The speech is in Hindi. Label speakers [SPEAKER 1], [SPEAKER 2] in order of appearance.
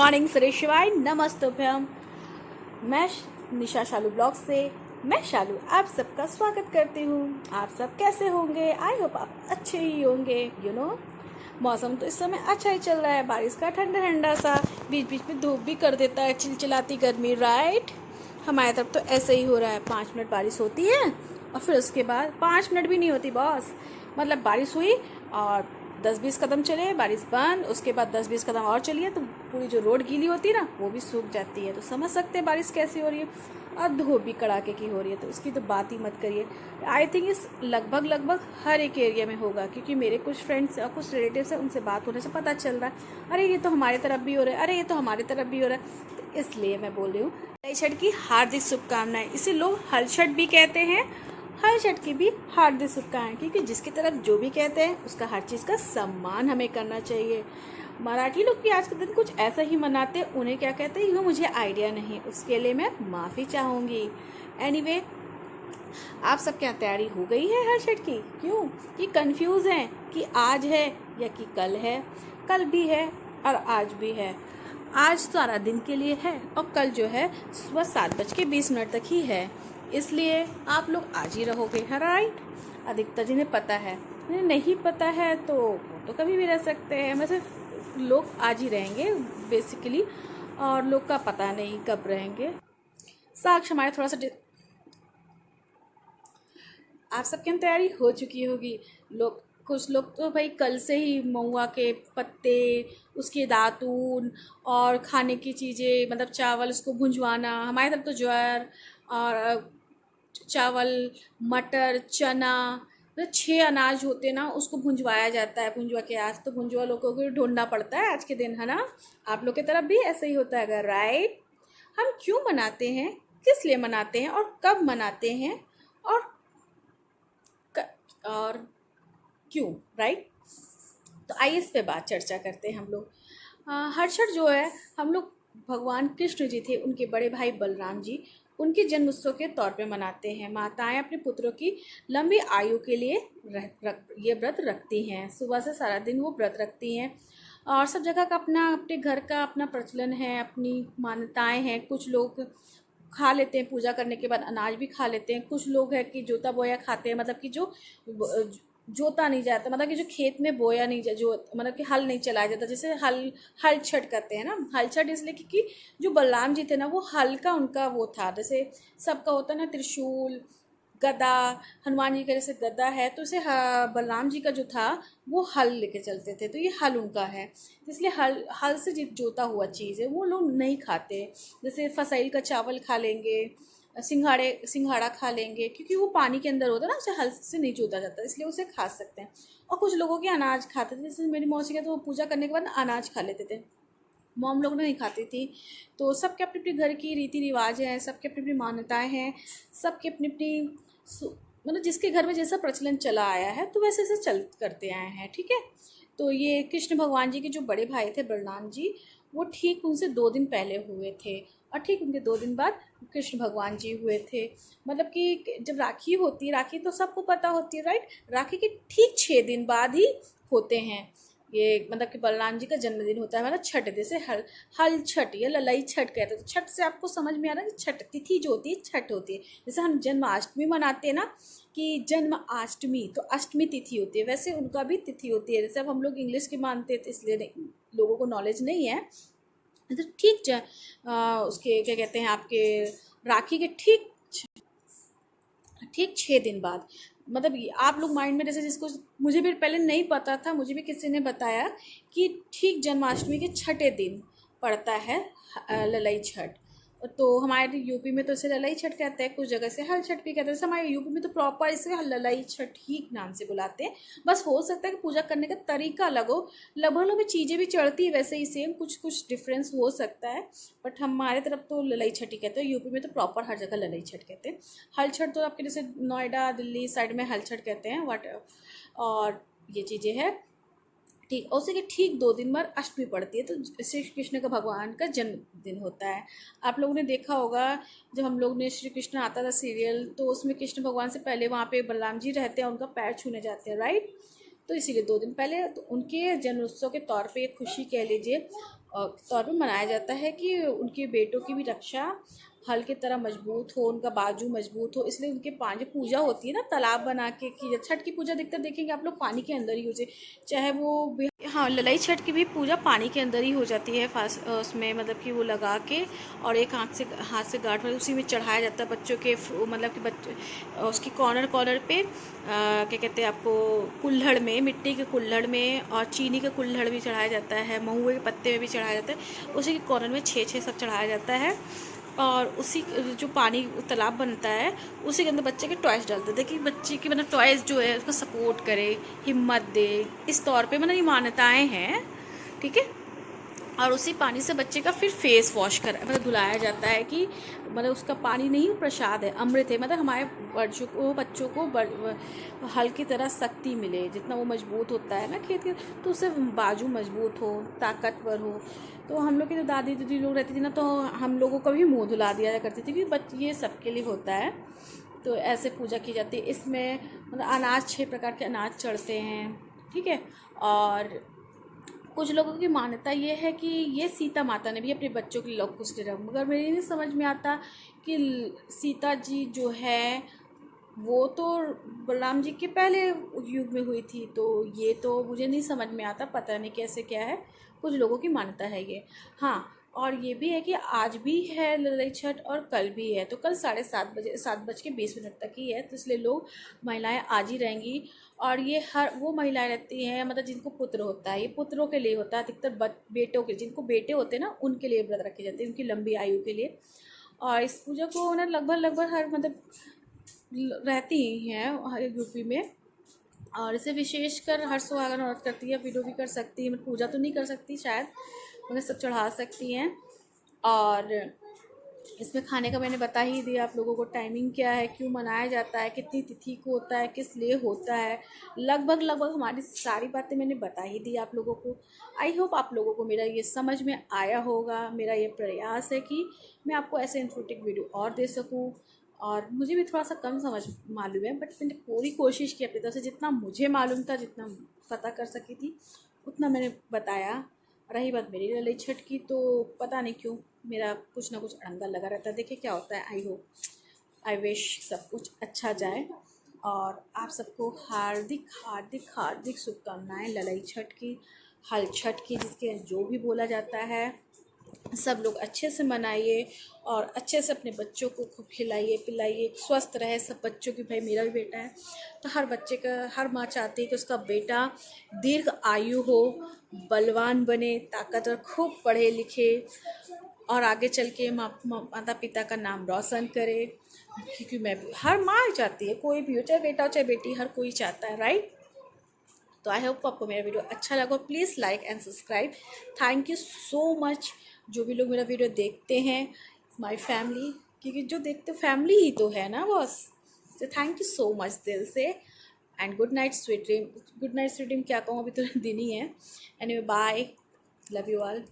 [SPEAKER 1] मॉर्निंग श्री शिवाय नमस्तुभ्यम। मैं निशा शालू ब्लॉग से मैं शालू आप सबका स्वागत करती हूँ। आप सब कैसे होंगे? आई होप आप अच्छे ही होंगे। मौसम तो इस समय अच्छा ही चल रहा है, बारिश का ठंडा ठंडा सा, बीच बीच में धूप भी कर देता है, चिलचिलाती गर्मी। राइट, हमारे तरफ तो ऐसे ही हो रहा है। 5 मिनट बारिश होती है और फिर उसके बाद 5 मिनट भी नहीं होती बॉस, मतलब बारिश हुई और 10-20 कदम चले, बारिश बंद, उसके बाद 10-20 कदम और चलिए तो पूरी जो रोड गीली होती है ना वो भी सूख जाती है। तो समझ सकते हैं बारिश कैसी हो रही है, और धूप भी कड़ाके की हो रही है, तो उसकी तो बात ही मत करिए। आई थिंक इस लगभग हर एक एरिया में होगा, क्योंकि मेरे कुछ फ्रेंड्स और कुछ रिलेटिव्स हैं, उनसे बात होने से पता चल रहा है अरे ये तो हमारे तरफ भी हो रहा है, अरे ये तो हमारे तरफ भी हो रहा है। तो इसलिए मैं बोल रही हूँ नई छठ की हार्दिक शुभकामनाएं। इसे लोग हल छठ भी कहते हैं, हर छठ की भी हार्दिक शुभकामनाएं, क्योंकि जिसकी तरफ जो भी कहते हैं उसका हर चीज़ का सम्मान हमें करना चाहिए। मराठी लोग भी आज के दिन कुछ ऐसा ही मनाते हैं, उन्हें क्या कहते हैं ये मुझे आइडिया नहीं, उसके लिए मैं माफ़ी चाहूँगी। एनीवे, आप सब क्या तैयारी हो गई है हर छठ की? क्यों कि कंफ्यूज हैं कि आज है या कि कल है? कल भी है और आज भी है। आज सारा दिन के लिए है और कल जो है सुबह 7:20 तक ही है, इसलिए आप लोग आज ही रहोगे। है राइट? अधिकतर जिन्हें पता है, जिन्हें नहीं पता है तो वो तो कभी भी रह सकते हैं। मतलब लोग आज ही रहेंगे बेसिकली, और लोग का पता नहीं कब रहेंगे। साक्ष हमारे थोड़ा सा आप सबकी तैयारी हो चुकी होगी। कुछ लोग तो भाई कल से ही महुआ के पत्ते, उसके दातून और खाने की चीज़ें, मतलब चावल उसको भुंजवाना। हमारी तरफ तो ज्वार और चावल, मटर, चना, मतलब 6 अनाज होते ना, उसको भुंजवाया जाता है। भुंजवा के आज तो भुंजवा लोगों को ढूंढना पड़ता है आज के दिन, है ना? आप लोग की तरफ भी ऐसे ही होता है अगर? राइट। हम क्यों मनाते हैं, किस लिए मनाते हैं और कब मनाते हैं और और क्यों? राइट, तो आइए इस पे बात चर्चा करते हैं हम लोग। हर छठ जो है हम लोग भगवान कृष्ण जी थे, उनके बड़े भाई बलराम जी, उनके जन्म उत्सव के तौर पे मनाते हैं। माताएं अपने पुत्रों की लंबी आयु के लिए ये व्रत रखती हैं। सुबह से सारा दिन वो व्रत रखती हैं, और सब जगह का अपने घर का अपना प्रचलन है, अपनी मान्यताएं हैं। कुछ लोग खा लेते हैं, पूजा करने के बाद अनाज भी खा लेते हैं। कुछ लोग हैं कि जोता बोया खाते हैं, मतलब कि जो जोता नहीं जाता, मतलब कि जो खेत में बोया नहीं जो मतलब कि हल नहीं चलाया जाता, जैसे हल छठ करते हैं ना। हल छठ इसलिए क्योंकि जो बलराम जी थे ना, वो हल का उनका वो था, जैसे सबका होता है ना त्रिशूल, गदा। हनुमान जी का जैसे गदा है, तो उसे बलराम जी का जो था वो हल लेके चलते थे, तो ये हल उनका है। इसलिए हल से जोता हुआ चीज़ है वो लोग नहीं खाते। जैसे फसैल का चावल खा लेंगे, सिंघाड़ा खा लेंगे, क्योंकि वो पानी के अंदर होता है ना, उसे हल से नहीं जोता जाता, इसलिए उसे खा सकते हैं। और कुछ लोगों के अनाज खाते थे, जैसे मेरी मौसी का तो वो पूजा करने के बाद अनाज खा लेते थे, मॉम लोग नहीं खाती थी। तो सबके अपने अपने घर की रीति रिवाज हैं, सबके अपनी अपनी मान्यताएं हैं, सबके अपनी अपनी मतलब जिसके घर में जैसा प्रचलन चला आया है तो वैसे से चल करते आए हैं। ठीक है, तो ये कृष्ण भगवान जी के जो बड़े भाई थे बलराम जी, वो ठीक उनसे 2 दिन पहले हुए थे, और ठीक उनके 2 दिन बाद कृष्ण भगवान जी हुए थे। मतलब कि जब राखी होती है, राखी तो सबको पता होती है राइट, राखी के ठीक 6 दिन बाद ही होते हैं ये, मतलब कि बलराम जी का जन्मदिन होता है, मतलब छठ, जैसे हल छठ या ललाई छठ कहते हैं। तो छठ से आपको समझ में आ रहा है कि छठ तिथि जो होती है छठ होती है। जैसे हम जन्माष्टमी मनाते हैं ना कि जन्माष्टमी, तो अष्टमी तिथि होती है, वैसे उनका भी तिथि होती है। जैसे अब हम लोग इंग्लिश की मानते हैं तो इसलिए लोगों को नॉलेज नहीं है। तो ठीक उसके क्या कहते हैं आपके राखी के ठीक 6 दिन बाद, मतलब आप लोग माइंड में, जैसे जिसको मुझे भी पहले नहीं पता था, मुझे भी किसी ने बताया कि ठीक जन्माष्टमी के 6ठे दिन पड़ता है ललाई छठ। तो हमारे यूपी में तो इसे ललाई छठ कहते हैं, कुछ जगह से हल छठ भी कहते हैं। जैसे हमारे यूपी में तो प्रॉपर इसे ललाई छठ ही नाम से बुलाते हैं। बस हो सकता है कि पूजा करने का तरीका अलग हो, लगभग में चीज़ें भी चढ़ती है वैसे ही सेम, कुछ कुछ डिफरेंस हो सकता है, बट हमारे तरफ तो ललाई छठ ही कहते हैं। यूपी में तो प्रॉपर हर जगह ललाई छठ कहते हैं। हल छठ तो आपके जैसे नोएडा दिल्ली साइड में हल छठ कहते हैं और ये चीज़ें हैं। ठीक, और उसी के ठीक 2 दिन बाद अष्टमी पड़ती है, तो श्री कृष्ण का भगवान का जन्मदिन होता है। आप लोगों ने देखा होगा जब हम लोग ने श्री कृष्ण आता था सीरियल, तो उसमें कृष्ण भगवान से पहले वहाँ पे बलराम जी रहते हैं, उनका पैर छूने जाते हैं राइट। तो इसीलिए 2 दिन पहले तो उनके जन्मोत्सव के तौर पे एक खुशी कह लीजिए, तौर पे मनाया जाता है कि उनके बेटों की भी रक्षा हल की तरह मजबूत हो, उनका बाजू मजबूत हो, इसलिए उनके पानी पूजा होती है ना, तालाब बना के की छठ की पूजा देखते देखेंगे आप लोग पानी के अंदर ही हो जाए, चाहे वो हाँ ललाई छठ की भी पूजा पानी के अंदर ही हो जाती है। उसमें मतलब कि वो लगा के और एक हाथ से गांठ में उसी में चढ़ाया जाता है बच्चों के मतलब कि बच्चे उसकी कॉर्नर कॉर्नर पे क्या कहते हैं आपको, कुल्हड़ में, मिट्टी के कुल्हड़ में और चीनी के कुल्हड़ भी चढ़ाया जाता है, महुए के पत्ते में भी चढ़ाया जाता है, उसी के कॉर्नर में 6 सब चढ़ाया जाता है। और उसी जो पानी तालाब बनता है उसी के अंदर बच्चे के टॉयज़ डालते थे कि बच्चे की मतलब टॉयज़ जो है उसको सपोर्ट करे, हिम्मत दे, इस तौर पे मतलब ये मान्यताएं हैं, ठीक है। और उसी पानी से बच्चे का फिर फेस वॉश कर मतलब धुलाया जाता है कि मतलब उसका पानी नहीं प्रसाद है, अमृत है, मतलब हमारे बच्चों को हल की तरह शक्ति मिले, जितना वो मजबूत होता है ना खेत के, तो उससे बाजू मजबूत हो, ताकतवर हो। तो हम लोग की जो दादी दीदी लोग रहती थी ना, तो हम लोगों का भी मुँह धुला दिया करती थी कि ये सबके लिए होता है। तो ऐसे पूजा की जाती है। इसमें मतलब अनाज 6 प्रकार के अनाज चढ़ते हैं, ठीक है। और कुछ लोगों की मान्यता ये है कि ये सीता माता ने भी अपने बच्चों के लिए लव कुश रखा, मगर मेरे नहीं समझ में आता कि सीता जी जो है वो तो बलराम जी के पहले युग में हुई थी, तो ये तो मुझे नहीं समझ में आता, पता नहीं कैसे क्या है, कुछ लोगों की मान्यता है ये। हाँ, और ये भी है कि आज भी है लड़ाई छठ और कल भी है, तो कल 7:30 बजे 7:20 तक ही है, तो इसलिए लोग महिलाएं आज ही रहेंगी। और ये हर वो महिलाएं रहती हैं मतलब जिनको पुत्र होता है, ये पुत्रों के लिए होता है अधिकतर, बेटों के, जिनको बेटे होते हैं ना उनके लिए व्रत रखे जाते हैं, उनकी लंबी आयु के लिए। और इस पूजा को ना लगभग हर मतलब रहती ही हैं हर यूपी में। और इसे विशेषकर हर सुहागन औरत करती है, विडो भी कर सकती है, मतलब पूजा तो नहीं कर सकती शायद, मगर सब चढ़ा सकती हैं। और इसमें खाने का मैंने बता ही दिया आप लोगों को, टाइमिंग क्या है, क्यों मनाया जाता है, कितनी तिथि को होता है, किस लिए होता है, लगभग हमारी सारी बातें मैंने बता ही दी आप लोगों को। आई होप आप लोगों को मेरा ये समझ में आया होगा। मेरा ये प्रयास है कि मैं आपको ऐसे इन्फॉर्मेटिव वीडियो और दे सकूँ। और मुझे भी थोड़ा सा कम समझ मालूम है, बट मैंने पूरी कोशिश की अपनी तरफ से, जितना मुझे मालूम था, जितना पता कर सकी थी उतना मैंने बताया। रही बात मेरी ललाई छठ की, तो पता नहीं क्यों मेरा कुछ ना कुछ अड़ंगा लगा रहता है, देखिए क्या होता है। आई होप, आई विश सब कुछ अच्छा जाए। और आप सबको हार्दिक हार्दिक हार्दिक शुभकामनाएं ललाई छठ की, हल छठ की, जिसके जो भी बोला जाता है, सब लोग अच्छे से मनाइए और अच्छे से अपने बच्चों को खूब खिलाइए पिलाइए, स्वस्थ रहे सब बच्चों की। भाई मेरा भी बेटा है, तो हर बच्चे का, हर माँ चाहती है कि उसका बेटा दीर्घ आयु हो, बलवान बने, ताकतवर, खूब पढ़े लिखे और आगे चल के माता पिता का नाम रोशन करे। क्योंकि मैं भी, हर माँ चाहती है, कोई भी हो, चाहे बेटा हो चाहे बेटी, हर कोई चाहता है, राइट। तो आई होप आपको मेरा वीडियो अच्छा लगा, please like and subscribe. Thank you so much जो भी लोग मेरा वीडियो देखते हैं, माय फैमिली, क्योंकि जो देखते फैमिली ही तो है ना बॉस। तो थैंक यू सो मच दिल से। And good night sweet dream. Good night sweet dream क्या कहूँ, अभी तो दिन ही है। Anyway bye, love you all.